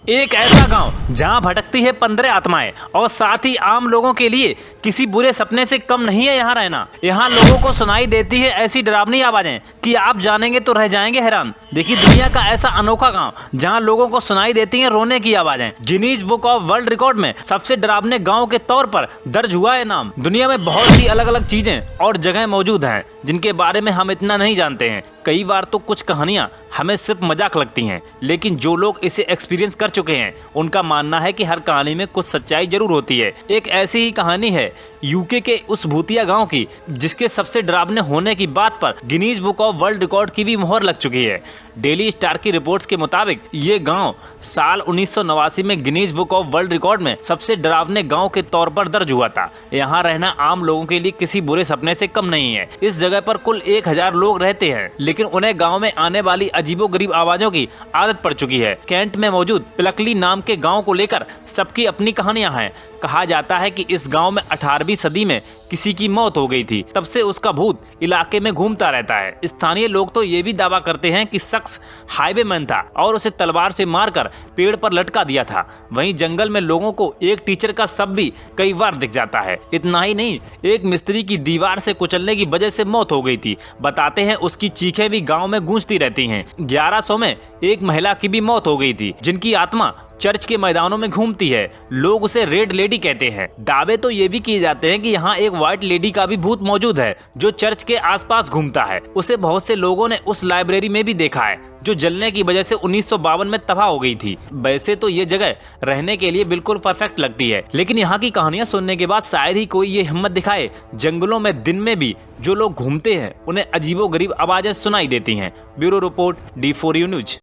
एक ऐसा गांव जहां भटकती है 15 आत्माएं और साथ ही आम लोगों के लिए किसी बुरे सपने से कम नहीं है यहाँ रहना। यहाँ लोगों को सुनाई देती है ऐसी डरावनी आवाजें कि आप जानेंगे तो रह जाएंगे हैरान। देखिए, दुनिया का ऐसा अनोखा गांव जहां लोगों को सुनाई देती हैं रोने की आवाजें। Guinness book of world record में सबसे डरावने गाँव के तौर पर दर्ज हुआ है नाम। दुनिया में बहुत सी अलग अलग चीजें और जगह मौजूद हैं जिनके बारे में हम इतना नहीं जानते हैं। कई बार तो कुछ कहानियां हमें सिर्फ मजाक लगती हैं, लेकिन जो लोग इसे एक्सपीरियंस कर चुके हैं उनका मानना है कि हर कहानी में कुछ सच्चाई जरूर होती है। एक ऐसी ही कहानी है यूके के उस भूतिया गांव की जिसके सबसे डरावने होने की बात पर Guinness book of world record की भी मोहर लग चुकी है। डेली स्टार की रिपोर्ट्स के मुताबिक ये गांव साल 1989 में Guinness book of world record में सबसे डरावने गांव के तौर पर दर्ज हुआ था। यहाँ रहना आम लोगों के लिए किसी बुरे सपने से कम नहीं है। इस जगह पर कुल 1000 लोग रहते हैं, लेकिन उन्हें गांव में आने वाली अजीबोगरीब आवाजों की आदत पड़ चुकी है। कैंट में मौजूद पिलकली नाम के गांव को लेकर सबकी अपनी कहानियां हैं। कहा जाता है कि इस गांव में 18वीं सदी में किसी की मौत हो गई थी, तब से उसका भूत इलाके में घूमता रहता है। स्थानीय लोग तो ये भी दावा करते हैं कि शख्स हाईवेमैन था और उसे तलवार से मारकर पेड़ पर लटका दिया था। वहीं जंगल में लोगों को एक टीचर का शव भी कई बार दिख जाता है। इतना ही नहीं, एक मिस्त्री की दीवार से कुचलने की वजह से मौत हो गई थी। बताते हैं उसकी चीखें भी गाँव में गूंजती रहती है। 1100 में एक महिला की भी मौत हो गई थी जिनकी आत्मा चर्च के मैदानों में घूमती है। लोग उसे रेड लेडी कहते हैं। दावे तो ये भी किए जाते हैं कि यहाँ एक व्हाइट लेडी का भी भूत मौजूद है जो चर्च के आसपास घूमता है। उसे बहुत से लोगों ने उस लाइब्रेरी में भी देखा है जो जलने की वजह से 1952 में तबाह हो गई थी। वैसे तो ये जगह रहने के लिए बिल्कुल परफेक्ट लगती है, लेकिन यहाँ की कहानियां सुनने के बाद शायद ही कोई ये हिम्मत दिखाए। जंगलों में दिन में भी जो लोग घूमते हैं उन्हें अजीबोगरीब आवाजें सुनाई देती हैं। Bureau report D4U news.